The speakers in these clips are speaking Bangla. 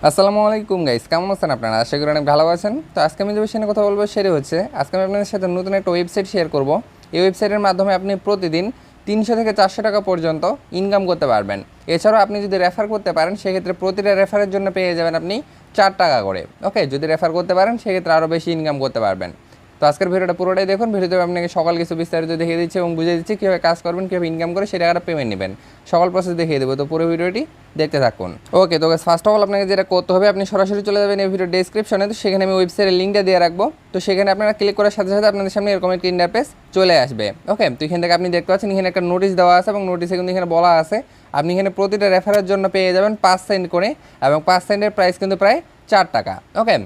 আসসালামু আলাইকুম গাইস, কেমন আছেন আপনারা? আশা করি অনেক ভালো আছেন। তো আজকে আমি যে বিষয় নিয়ে কথা বলবো সেটা হচ্ছে, আজকে আমি আপনাদের সাথে নতুন একটা ওয়েবসাইট শেয়ার করব। এই ওয়েবসাইটের মাধ্যমে আপনি প্রতিদিন 300 থেকে 400 টাকা পর্যন্ত ইনকাম করতে পারবেন। এছাড়াও আপনি যদি রেফার করতে পারেন সেক্ষেত্রে প্রতিটা রেফারের জন্য পেয়ে যাবেন আপনি 4 টাকা করে। ওকে, যদি রেফার করতে পারেন সেক্ষেত্রে আরও বেশি ইনকাম করতে পারবেন। তো আজকের ভিডিওটা পুরোটাই দেখুন। ভিডিওতে আপনাকে সকল কিছু বিস্তারিত দেখিয়ে দিচ্ছি এবং বুঝিয়ে দিচ্ছি কীভাবে কাজ করবেন, কীভাবে ইনকাম করে সে টাকাটা পেমেন্ট নেবেন, সকল প্রসেস দেখিয়ে দেবো। তো পুরো ভিডিওটি দেখতে থাকুন। ওকে, তো ফার্স্ট অফ অল আপনাকে যেটা করতে হবে, আপনি সরাসরি চলে যাবেন এই ভিডিও ডেসক্রিপশনে। তো সেখানে আমি ওয়েবসাইটের লিঙ্কটা দিয়ে রাখবো। তো সেখানে আপনারা ক্লিক করার সাথে সাথে আপনাদের সামনে এরকম একটা ইন্টারফেস চলে আসবে। ওকে, তো এখান থেকে আপনি দেখতে পাচ্ছেন এখানে একটা নোটিশ দেওয়া আছে এবং নোটিশে কিন্তু এখানে বলা আছে আপনি এখানে প্রতিটা রেফারের জন্য পেয়ে যাবেন 5 সেন্ট করে, এবং 5 সেন্টের প্রাইস কিন্তু প্রায় 4 টাকা। ওকে,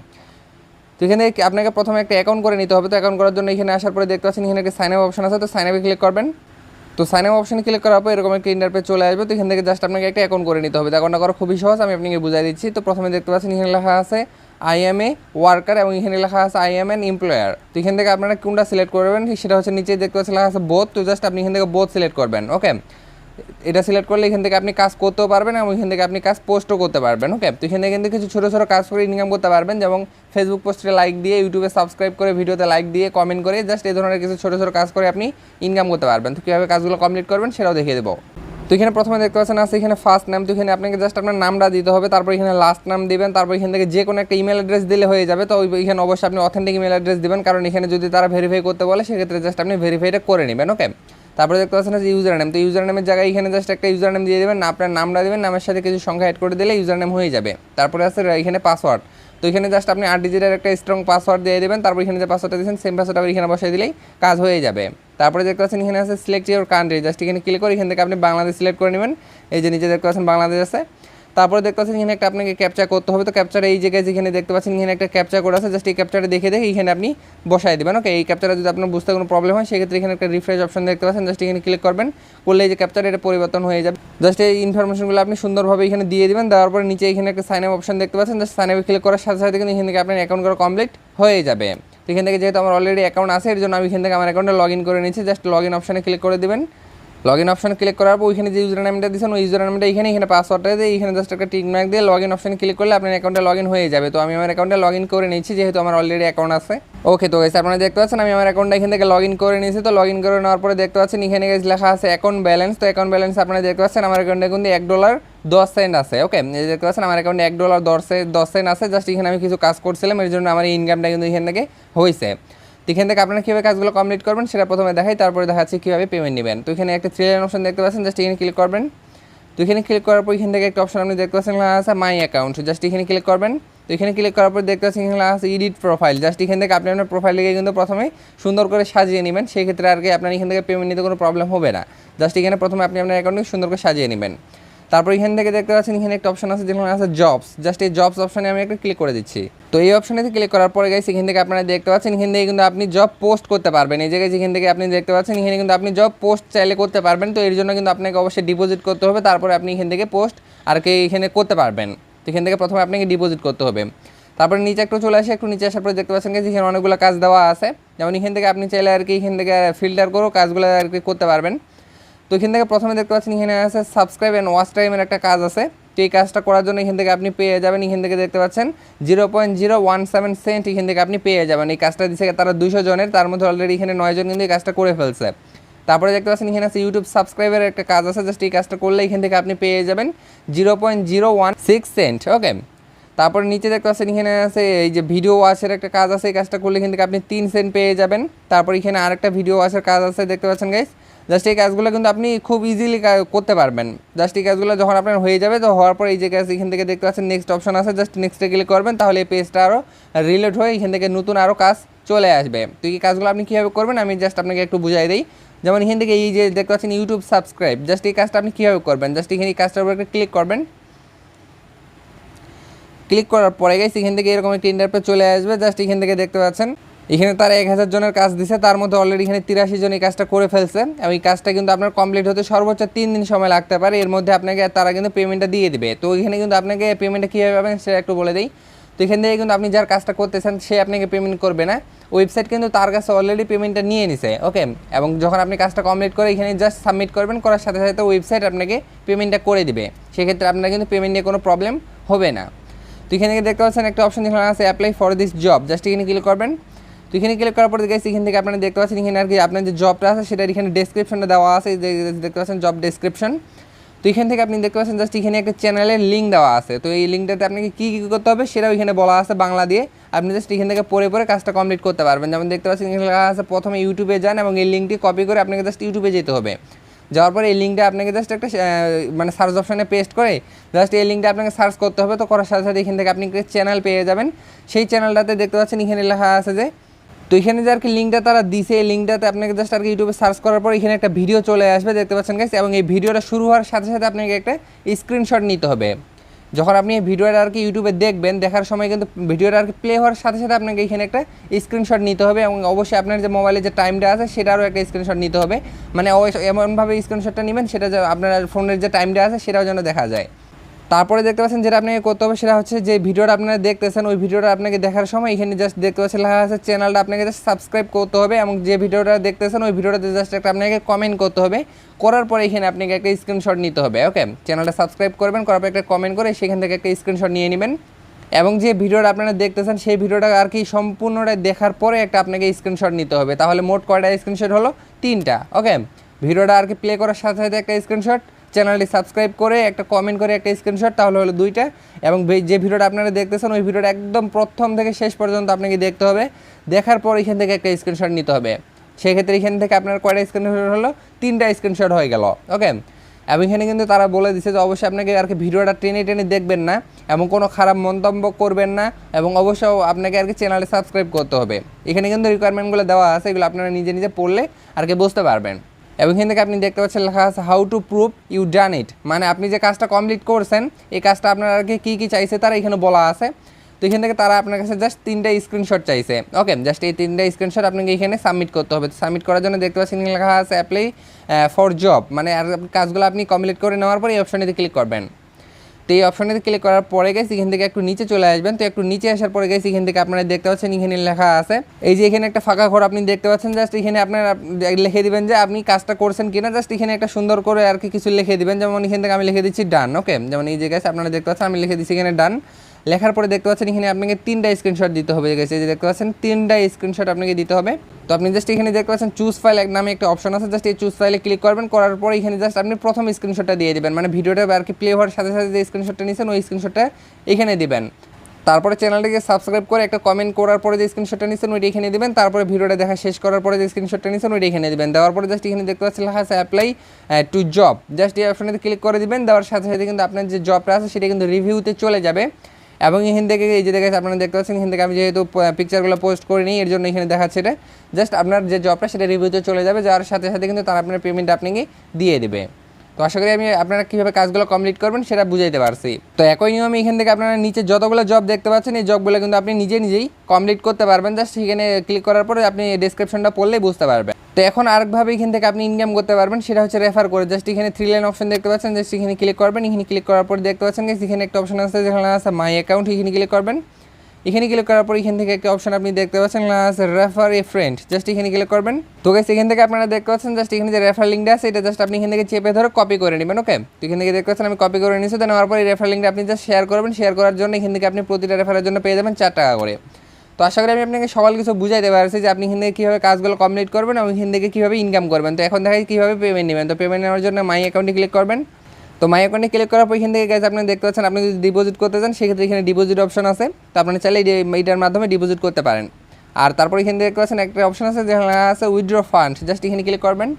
তো এখানে আপনাকে প্রথমে একটা অ্যাকাউন্ট করে নিতে হবে। তো অ্যাকাউন্ট করার জন্য এখানে আসার পরে দেখতে পাচ্ছেন এখানে একটা সাইন আপ অপশন আছে। তো সাইন আপে ক্লিক করবেন। তো সাইন আপ অপশনে ক্লিক করার পর এরকম একটা ইন্টারফেস চলে আসবে। তো এখান থেকে জাস্ট আপনাকে একটা অ্যাকাউন্ট করে নিতে হবে। অ্যাকাউন্টটা করা খুবই সহজ, আমি আপনাকে বুঝিয়ে দিচ্ছি। তো প্রথমে দেখতে পাচ্ছেন এখানে লেখা আছে আই এম এ ওয়ার্কার এবং এখানে লেখা আছে আই এম অ্যান এমপ্লয়ার। তো এখান থেকে আপনারা কোনটা সিলেক্ট করবেন সেটা হচ্ছে নিচে দেখতে পাচ্ছেন লেখা আছে বোথ। তো জাস্ট আপনি এখান থেকে বোথ সিলেক্ট করবেন। ওকে, এটা সিলেক্ট করলে এখান থেকে আপনি কাজ করতেও পারবেন এবং এখান থেকে আপনি কাজ পোস্টও করতে পারবেন। ওকে, তো এখান থেকে কিন্তু কিছু ছোটো ছোটো কাজ করে ইনকাম করতে পারবেন, যেমন ফেসবুক পোস্টে লাইক দিয়ে, ইউটিউবে সাবস্ক্রাইব করে, ভিডিওতে লাইক দিয়ে, কমেন্ট করে, জাস্ট এই ধরনের কিছু ছোটো ছোটো কাজ করে আপনি ইনকাম করতে পারবেন। তো কীভাবে কাজগুলো কমপ্লিট করবেন সেটাও দেখিয়ে দেবো। তো এখানে প্রথমে দেখতে পাচ্ছেন আছে এখানে ফার্স্ট নাম। তো এখানে আপনাকে জাস্ট আপনার নামটা দিতে হবে, তারপর এখানে লাস্ট নাম দিবেন, তারপর এখান থেকে যে কোনো একটা ইমেল অ্যাড্রেস দিলে হয়ে যাবে। তো এখানে অবশ্যই আপনি অথেন্টিক ইমেল অ্যাড্রেস দিবেন, কারণ এখানে যদি তারা ভেরিফাই করতে বলে সেক্ষেত্রে জাস্ট আপনি ভেরিফাইটা করে নেবেন। ওকে, তারপরে দেখতে পাচ্ছেন যে ইউজার নেম। তো ইউজার নেমের জায়গায় এখানে জাস্ট একটা ইউজার নেম দিয়ে দেবেন, আপনার নামটা দেবেন, নামের সাথে কিছু সংখ্যা অ্যাড করে দিলে ইউজার নেম হয়ে যাবে। তারপরে আছে এখানে পাসওয়ার্ড। তো এখানে জাস্ট আপনি 8 ডিজিটের একটা স্ট্রং পাসওয়ার্ড দিয়ে দেবেন, তারপর এখানে যে পাসওয়ার্ডটা দিয়েছেন সেম পাসওয়ার্ড আবার এখানে বসাই দিলেই কাজ হয়ে যাবে। তারপরে দেখতে পাচ্ছেন এখানে আছে সিলেক্ট ইউর কান্ট্রি। জাস্ট এখানে ক্লিক করে এখান থেকে আপনি বাংলাদেশ সিলেক্ট করে নেবেন। এই যে নিচে দেখতে পাচ্ছেন বাংলাদেশ আছে। তারপরে দেখতে পাচ্ছেন এখানে একটা আপনাকে ক্যাপচা করতে হবে। তো ক্যাপচার এই জায়গায় যেখানে দেখতে পাচ্ছেন এখানে একটা ক্যাপচা কোড আছে, জাস্ট এই ক্যাপচাটা দেখে এখানে আপনি বসাই দেবেন। ওকে, এই ক্যাপচাটা যদি আপনার বুঝতে কোনো প্রবলেম হয় সেক্ষেত্রে এখানে একটা রিফ্রেশ অপশন দেখতে পাচ্ছেন, জাস্ট এখানে ক্লিক করবেন। করলে এই যে ক্যাপচার এটা পরিবর্তন হয়ে যাবে। জাস্ট এই ইনফরমেশনগুলো আপনি সুন্দরভাবে এখানে দিয়ে দেবেন। দেওয়ার পরে নিচে এখানে একটা সাইন আপ অপশন দেখতে পাচ্ছেন, জাস্ট সাইন আপে ক্লিক করার সাথে সাথে কিন্তু এখান থেকে আপনার অ্যাকাউন্ট করা কমপ্লিট হয়ে যাবে। তো এখান থেকে যেহেতু আমার অলরেডি অ্যাকাউন্ট আছে এর জন্য আমি এখান থেকে আমার অ্যাকাউন্টে লগ ইন করে নিচ্ছি। জাস্ট লগ ইন অপশনে ক্লিক করে দেবেন। লগ ইন অপশানে ক্লিক করার পর ওইখানে যে ইউজার নামটা দিয়েছেন ওই ইউজার নামটা এখানে পাসওয়ার্ডটা দিয়ে এখানে জাস্ট একটা টিক মার্ক দিয়ে লগ ইন অপশানে ক্লিক করলে আপনার অ্যাকাউন্টে লগ ইন হয়ে যাবে। তো আমি আমার অ্যাকাউন্টে লগ ইন করে নিচ্ছি যেহেতু আমার অলরেডি অ্যাকাউন্ট আছে। ওকে, তো গাইস আপনারা দেখতে পাচ্ছেন আমি আমার অ্যাকাউন্টটা এখান থেকে লগ ইন করে নিয়েছি। তো লগ ইন করে নেওয়ার পরে দেখতে পাচ্ছেন এখানে লেখা আছে অ্যাকাউন্ট ব্যালেন্স। তো অ্যাকাউন্ট ব্যালেন্স আপনারা দেখতে পাচ্ছেন আমার অ্যাকাউন্টে কিন্তু $1.10 আছে। ওকে, এই দেখতে পাচ্ছেন আমার অ্যাকাউন্টে $1.10 আছে। জাস্ট এখানে আমি কিছু কাজ করছিলাম এর জন্য আমার এই ইনকামটা কিন্তু এখান থেকে হয়েছে। তো এখান থেকে আপনারা কীভাবে কাজগুলো কমপ্লিট করবেন সেটা প্রথমে দেখাই, তারপরে দেখাচ্ছি কীভাবে পেমেন্ট নেবেন। তো এখানে একটা 3 লাইন অপশন দেখতে পাচ্ছেন, জাস্ট এখানে ক্লিক করবেন। তো এখানে ক্লিক করার পর এখান থেকে একটা অপশন আপনি দেখতে পাচ্ছেন আছে মাই অ্যাকাউন্ট। জাস্ট এখানে ক্লিক করবেন। তো এখানে ক্লিক করার পর দেখতে পাচ্ছেন এখানে আছে এডিট প্রোফাইল। জাস্ট এখান থেকে আপনি আপনার প্রোফাইলকে কিন্তু প্রথমে সুন্দর করে সাজিয়ে নেবেন, সেই ক্ষেত্রে আর কি আপনার এখান থেকে পেমেন্ট নিতে কোনো প্রবলেম হবে না। জাস্ট এখানে প্রথমে আপনি আপনার অ্যাকাউন্টকে সুন্দর করে সাজিয়ে নেবেন। তারপর এখান থেকে দেখতে পাচ্ছেন এখানে একটা অপশন আছে যেখানে আছে জবস। জাস্ট এই জবস অপশনে আমি একটা ক্লিক করে দিচ্ছি। তো এই অপশনে ক্লিক করার পরে গাইস এখান থেকে আপনারা দেখতে পাচ্ছেন এখান থেকে কিন্তু আপনি জব পোস্ট করতে পারবেন। এই জায়গায় যেখান থেকে আপনি দেখতে পাচ্ছেন এখানে কিন্তু আপনি জব পোস্ট চাইলে করতে পারবেন। তো এর জন্য কিন্তু আপনাকে অবশ্যই ডিপোজিট করতে হবে, তারপরে আপনি এখান থেকে পোস্ট আর কি এখানে করতে পারবেন। তো এখান থেকে প্রথমে আপনাকে ডিপোজিট করতে হবে। তারপরে নিচে একটু চলে আসে, একটু নিচে আসার পরে দেখতে পাচ্ছেন এখানে অনেকগুলো কাজ দেওয়া আছে, যেমন এখান থেকে আপনি চাইলে আর কি এখান থেকে ফিল্টার করেও কাজগুলো আর কি করতে পারবেন। তো এখান থেকে প্রথমে দেখতে পাচ্ছেন এখানে আছে সাবস্ক্রাইব অ্যান্ড ওয়াচ টাইমের একটা কাজ আছে। তো এই কাজটা করার জন্য এখান থেকে আপনি পেয়ে যাবেন, এখান থেকে দেখতে পাচ্ছেন 0.017 সেন্ট এখান থেকে আপনি পেয়ে যাবেন। এই কাজটা দিচ্ছে তারা 200 জনের, তার মধ্যে অলরেডি এখানে 9 জন কিন্তু এই কাজটা করে ফেলছে। তারপরে দেখতে পাচ্ছেন এখানে আছে ইউটিউব সাবস্ক্রাইবের একটা কাজ আছে, জাস্ট এই কাজটা করলে এখান থেকে আপনি পেয়ে যাবেন 0.016 সেন্ট। ওকে, তারপরে নিচে দেখতে পাচ্ছেন এখানে আছে এই যে ভিডিও ওয়াচের একটা কাজ আছে, এই কাজটা করলে এখান থেকে আপনি 3 সেন্ট পেয়ে যাবেন। তারপর এখানে আরেকটা ভিডিও ওয়াচের কাজ আছে দেখতে পাচ্ছেন গাইস। জাস্ট এই কাজগুলো কিন্তু আপনি খুব ইজিলি করতে পারবেন। জাস্ট এই কাজগুলো যখন আপনার হয়ে যাবে, তো হওয়ার পর এই যে কাজ এখান থেকে দেখতে পাচ্ছেন নেক্সট অপশন আছে, জাস্ট নেক্সটে ক্লিক করবেন, তাহলে এই পেজটা আরও রিলেট হয়ে এখান থেকে নতুন আরও কাজ চলে আসবে। তো এই কাজগুলো আপনি কীভাবে করবেন আমি জাস্ট আপনাকে একটু বুঝাই দিই। যেমন এখান থেকে এই যে দেখতে পাচ্ছেন ইউটিউব সাবস্ক্রাইব, জাস্ট এই কাজটা আপনি কীভাবে করবেন, জাস্ট এখানে এই কাজটার উপর একটা ক্লিক করবেন। ক্লিক করার পরে গাইস এখান থেকে এরকম একটা ইন্টারফেস চলে আসবে। জাস্ট এখান থেকে দেখতে পাচ্ছেন এখানে তারা 1000 জনের কাজ দিছে, তার মধ্যে অলরেডি এখানে 83 জন এই কাজটা করে ফেলছে। এবং এই কাজটা কিন্তু আপনার কমপ্লিট হতে সর্বোচ্চ 3 দিন সময় লাগতে পারে, এর মধ্যে আপনাকে তারা কিন্তু পেমেন্টটা দিয়ে দেবে। তো এখানে কিন্তু আপনাকে পেমেন্টটা কীভাবে পাবেন সেটা একটু বলে দিই। তো এখান থেকে কিন্তু আপনি যার কাজটা করতেছেন সে আপনাকে পেমেন্ট করবে না, ওয়েবসাইট কিন্তু তার কাছে অলরেডি পেমেন্টটা নিয়ে নিছে। ওকে, এবং যখন আপনি কাজটা কমপ্লিট করে এখানে জাস্ট সাবমিট করবেন, করার সাথে সাথে ওয়েবসাইট আপনাকে পেমেন্টটা করে দিবে, সেক্ষেত্রে আপনার কিন্তু পেমেন্ট নিয়ে কোনো প্রবলেম হবে না। তো তো এখানে দেখতে পাচ্ছেন একটা অপশন যেখানে আছে apply for this job, just এখানে ক্লিক করবেন। তো এখানে ক্লিক করার পরে গাইস এখান থেকে আপনারা দেখতে পাচ্ছেন এখানে আর কি আপনার যে জবটা আছে সেটার এখানে ডেসক্রিপশনটা দেওয়া আছে, দেখতে পাচ্ছেন জব ডেসক্রিপশন। তো এখান থেকে আপনি দেখতে পাচ্ছেন জাস্ট এখানে একটা চ্যানেলের লিঙ্ক দেওয়া আছে। তো এই লিঙ্কটাতে আপনাকে কী কী করতে হবে সেটাও এখানে বলা আছে বাংলা দিয়ে। আপনি জাস্ট এখান থেকে পড়ে কাজটা কমপ্লিট করতে পারবেন। যেমন দেখতে পাচ্ছেন এখানে লেখা আছে প্রথমে ইউটিউবে যান এবং এই লিঙ্কটি কপি করে আপনাকে জাস্ট ইউটিউবে যেতে হবে। যাওয়ার পরে এই লিঙ্কটা আপনাকে জাস্ট একটা মানে সার্চ অপশানে পেস্ট করে জাস্ট এই লিঙ্কটা আপনাকে সার্চ করতে হবে। তো করার সাথে সাথে এখান থেকে আপনি একটা চ্যানেল পেয়ে যাবেন। সেই চ্যানেলটাতে দেখতে পাচ্ছেন এখানে লেখা আছে যে, তো এখানে যে আর কি লিঙ্কটা তারা দিছে, এই লিঙ্কটাতে আপনাকে জাস্ট আর কি ইউটিউবে সার্চ করার পর এখানে একটা ভিডিও চলে আসবে, দেখতে পাচ্ছেন গাইস। এবং এই ভিডিওটা শুরু হওয়ার সাথে সাথে আপনাকে একটা স্ক্রিনশট নিতে হবে। যখন আপনি এই ভিডিওটা আর কি ইউটিউবে দেখবেন, দেখার সময় কিন্তু ভিডিওটা আর কি প্লে হওয়ার সাথে সাথে আপনাকে এখানে একটা স্ক্রিনশট নিতে হবে। এবং অবশ্যই আপনার যে মোবাইলে যে টাইমটা আছে সেটারও একটা স্ক্রিনশট নিতে হবে। মানে এমনভাবে স্ক্রিনশটটা নেবেন সেটা যে আপনার ফোনের যে টাইমটা আছে সেটাও যেন দেখা যায়। তারপরে দেখতে পাচ্ছেন যেটা আপনাকে করতে হবে সেটা হচ্ছে যে ভিডিওটা আপনারা দেখতেছেন ওই ভিডিওটা আপনাকে দেখার সময় এখানে জাস্ট দেখতে পাচ্ছেন লেখা আছে চ্যানেলটা আপনাকে জাস্ট সাবস্ক্রাইব করতে হবে। এবং যে ভিডিওটা দেখতেছেন ওই ভিডিওটাতে জাস্ট একটা আপনাকে কমেন্ট করতে হবে। করার পরে এখানে আপনাকে একটা স্ক্রিনশট নিতে হবে। ওকে, চ্যানেলটা সাবস্ক্রাইব করবেন, করার পর একটা কমেন্ট করে সেখান থেকে একটা স্ক্রিনশট নিয়ে নেবেন। এবং যে ভিডিওটা আপনারা দেখতেছেন সেই ভিডিওটা আর কি সম্পূর্ণটা দেখার পরে একটা আপনাকে স্ক্রিনশট নিতে হবে। তাহলে মোট কয়টা স্ক্রিনশট হলো? 3টা। ওকে, ভিডিওটা আর কি প্লে করার সাথে সাথে একটা স্ক্রিনশট, চ্যানেলটি সাবস্ক্রাইব করে একটা কমেন্ট করে একটা স্ক্রিনশট, তাহলে হলো 2টা। এবং যে ভিডিওটা আপনারা দেখতেছেন ওই ভিডিওটা একদম প্রথম থেকে শেষ পর্যন্ত আপনাকে দেখতে হবে। দেখার পর এখান থেকে একটা স্ক্রিনশট নিতে হবে। সেক্ষেত্রে এখান থেকে আপনার কয়টা স্ক্রিনশট হলো? 3টা স্ক্রিনশট হয়ে গেল। ওকে, এবং এখানে কিন্তু তারা বলে দিচ্ছে যে অবশ্যই আপনাকে আর কি ভিডিওটা টেনে টেনে দেখবেন না এবং কোনো খারাপ মন্তব্য করবেন না এবং অবশ্যই আপনাকে আর কি চ্যানেলে সাবস্ক্রাইব করতে হবে। এখানে কিন্তু রিকোয়ারমেন্টগুলো দেওয়া আছে, এগুলো আপনারা নিজে নিজে পড়লে আর কি বুঝতে পারবেন। এবং এখান থেকে আপনি দেখতে পাচ্ছেন লেখা আছে how to prove you done it, মানে আপনি যে কাজটা কমপ্লিট করছেন এই কাজটা আপনার আর কি কী কী চাইছে তারা এখানে বলা আছে। তো এখান থেকে তারা আপনার কাছে জাস্ট 3টা স্ক্রিনশট চাইছে। ওকে, জাস্ট এই 3টা স্ক্রিনশট আপনাকে এখানে সাবমিট করতে হবে। সাবমিট করার জন্য দেখতে পাচ্ছেন লেখা আছে অ্যাপ্লাই ফর জব, মানে আর কাজগুলো আপনি কমপ্লিট করে নেওয়ার পরে এই অপশানেতে ক্লিক করবেন। তো এই অপশানেতে ক্লিক করার পরে গেছে এখান থেকে একটু নিচে চলে আসবেন। তো একটু নিচে আসার পরে গেছে এখান থেকে আপনারা দেখতে পাচ্ছেন এখানে লেখা আছে এই যে এখানে একটা ফাঁকা ঘর আপনি দেখতে পাচ্ছেন। জাস্ট এখানে আপনারা লিখে দিবেন যে আপনি কাজটা করছেন কিনা, জাস্ট এখানে একটা সুন্দর করে আর কি কিছু লিখে দিবেন। যেমন এখান থেকে আমি লিখে দিচ্ছি ডান। ওকে, যেমন এই জায়গায় আপনারা দেখতে পাচ্ছেন আমি লিখে দিচ্ছি এখানে ডান। লেখার পরে দেখতে পাচ্ছেন এখানে আপনাকে 3টা স্ক্রিনশট দিতে হবে। গেছে এই যে দেখতে পাচ্ছেন 3টা স্ক্রিনশট আপনাকে দিতে হবে। তো আপনি জাস্ট এখানে দেখতে পাচ্ছেন চুজ ফাইল নামে একটা অপশন আছে, জাস্ট এই চুজ ফাইলে ক্লিক করবেন। করার পরে এখানে জাস্ট আপনি প্রথম স্ক্রিনশটটা দিয়ে দিবেন, মানে ভিডিওটা আর কি প্লে হওয়ার সাথে সাথে যে স্ক্রিনশটটা নিয়েছেন ওই স্ক্রিনশটটা এখানে দিবেন। তারপরে চ্যানেলটিকে সাবস্ক্রাইব করে একটা কমেন্ট করার পরে যে স্ক্রিনশটটা নিয়েছেন ওইটা এখানে দিবেন। তারপরে ভিডিওটা দেখা শেষ করার পরে যে স্ক্রিনশটটা নিয়েছেন ওইটা এখানে দিবেন। দেওয়ার পরে জাস্ট এখানে দেখতে পাচ্ছেন লেখা আছে অ্যাপ্লাই টু জব, জাস্ট এই অপশানে ক্লিক করে দিবেন। দেওয়ার সাথে সাথে কিন্তু আপনার যে জবটা আছে সেটা কিন্তু রিভিউতে চলে যাবে। এবং এখান থেকে এই যে দেখেছে আপনারা দেখতে পাচ্ছেন এখান থেকে আমি যেহেতু পিকচারগুলো পোস্ট করিনি এর জন্য এখানে দেখাচ্ছে এটা জাস্ট আপনার যে জবটা সেটা রিভিউতে চলে যাবে। যাওয়ার সাথে সাথে কিন্তু তারা আপনার পেমেন্ট আপনাকে দিয়ে দেবে। তো আশা করি আমি আপনারা কীভাবে কাজগুলো কমপ্লিট করবেন সেটা বুঝাইতে পারছি। তো একই নিয়মে এখান থেকে আপনারা নিচে যতগুলো জব দেখতে পাচ্ছেন এই জবগুলো কিন্তু আপনি নিজেই কমপ্লিট করতে পারবেন। জাস্ট এখানে ক্লিক করার পরে আপনি ডেসক্রিপশনটা পড়লেই বুঝতে পারবেন। তো এখন আরেকভাবে এখান থেকে আপনি ইনকাম করতে পারবেন, সেটা হচ্ছে রেফার করে। জাস্ট এখানে 3 লাইন অপশন দেখতে পাচ্ছেন, জাস্ট এখানে ক্লিক করবেন। এখানে ক্লিক করার পর দেখতে পাচ্ছেন এখানে একটা অপশন আছে যেখানে আছে মাই অ্যাকাউন্ট, এখানে ক্লিক করবেন। এখানে ক্লিক করার পর এখান থেকে একটা অপশন আপনি দেখতে পাচ্ছেন আছে রেফার এ ফ্রেন্ড, জাস্ট এখানে ক্লিক করবেন। তো গাইস এখান থেকে আপনারা দেখতে পাচ্ছেন জাস্ট এখানে যে রেফার লিঙ্কটা আছে এটা জাস্ট আপনি এখান থেকে চেপে ধরে কপি করে নেবেন। ওকে, তো এখান থেকে দেখতে পাচ্ছেন আমি কপি করে নিয়েছি। নেওয়ার পর এই রেফার লিঙ্কটা আপনি জাস্ট শেয়ার করবেন। শেয়ার করার জন্য এখান থেকে আপনি প্রতিটা রেফারের জন্য পেয়ে যাবেন 4 টাকা করে। তো আশা করি আমি আপনাকে সকল কিছু বুঝাইতে পারছি যে আপনি এখান থেকে কীভাবে কাজগুলো কমপ্লিট করবেন এবং এখান থেকে কীভাবে ইনকাম করবেন। তো এখন দেখাই কীভাবে পেমেন্ট নেবেন। তো পেমেন্ট নেওয়ার জন্য মাই অ্যাকাউন্টে ক্লিক করবেন। তো মাই অ্যাকাউন্টে ক্লিক করার পর এখান থেকে গাইস আপনি দেখতে পাচ্ছেন আপনি যদি ডিপোজিট করতে চান সেক্ষেত্রে এখানে ডিপোজিট অপশন আছে। তো আপনি চাইলে এইটার মাধ্যমে ডিপোজিট করতে পারেন। আর তারপর এখানে দেখতে পাচ্ছেন একটা অপশন আছে যেখানে আছে উইথড্র ফান্ড, জাস্ট এখানে ক্লিক করবেন।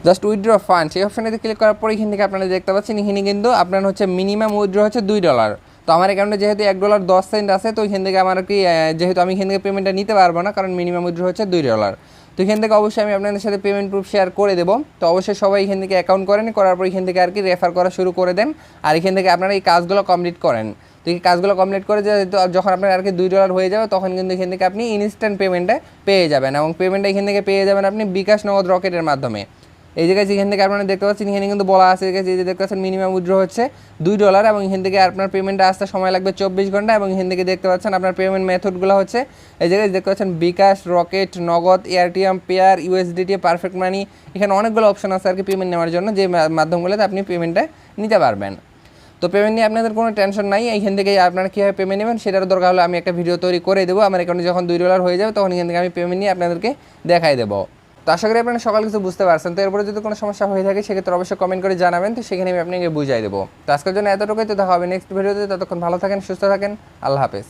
জাস্ট উইথড্র ফান্ড এই অপশানে ক্লিক করার পর এখান থেকে আপনারা দেখতে পাচ্ছেন এখানে কিন্তু আপনার হচ্ছে মিনিমাম উইথড্র হচ্ছে $2। তো আমার অ্যাকাউন্টে যেহেতু $1.10 আছে তো এখান থেকে আমার কি যেহেতু আমি এখান থেকে পেমেন্টটা নিতে পারবো না কারণ মিনিমাম উইথড্র হচ্ছে $2। তো এখান থেকে অবশ্যই আমি আপনাদের সাথে পেমেন্ট প্রুফ শেয়ার করে দেবো। তো অবশ্যই সবাই এখান থেকে অ্যাকাউন্ট করেন, করার পর এখান থেকে আর কি রেফার করা শুরু করে দেন আর এখান থেকে আপনারা এই কাজগুলো কমপ্লিট করেন। তো এই কাজগুলো কমপ্লিট করে যখন আপনার আর কি $2 হয়ে যাবে তখন কিন্তু এখান থেকে আপনি ইনস্ট্যান্ট পেমেন্টটা পেয়ে যাবেন এবং পেমেন্টটা এখান থেকে পেয়ে যাবেন আপনি বিকাশ নগদ রকেটের মাধ্যমে। এই জায়গায় এখান থেকে আপনারা দেখতে পাচ্ছেন এখানে কিন্তু বলা আছে এই যে দেখতে পাচ্ছেন মিনিমাম উইথড্র হচ্ছে $2 এবং এখান থেকে আপনার পেমেন্টটা আসতে সময় লাগবে 24 ঘন্টা এবং এখান থেকে দেখতে পাচ্ছেন আপনার পেমেন্ট মেথডগুলো হচ্ছে এই জায়গায় দেখতে পাচ্ছেন বিকাশ, রকেট, নগদ, এয়ারটিএম, পেয়ার, ইউএসডিটি, পারফেক্ট মানি, এখানে অনেকগুলো অপশন আছে আর কি পেমেন্ট নেওয়ার জন্য যে মাধ্যমগুলোতে আপনি পেমেন্টটা নিতে পারবেন। তো তো পেমেন্ট নিয়ে আপনাদের কোনো টেনশন নাই, এইখান থেকে আপনারা কীভাবে পেমেন্ট নেবেন সেটার দরকার হলে আমি একটা ভিডিও তৈরি করে দেবো। আমার অ্যাকাউন্টে যখন $2 হয়ে যাবে তখন এখান থেকে আমি পেমেন্ট নিয়ে আপনাদেরকে দেখাই দেবো। তো আশা করি আপনারা সকাল কিছু বুঝতে পারছেন। তো এরপরে যদি কোনো সমস্যা হয়ে থাকে সেক্ষেত্রে অবশ্যই কমেন্ট করে জানাবেন, তো সেখানে আমি আপনাকে বুঝাই দেবো। তো আজকের জন্য এতটুকুই, তো দেখা হবে নেক্সট ভিডিওতে। ততক্ষণ ভালো থাকেন, সুস্থ থাকেন, আল্লাহ হাফেজ।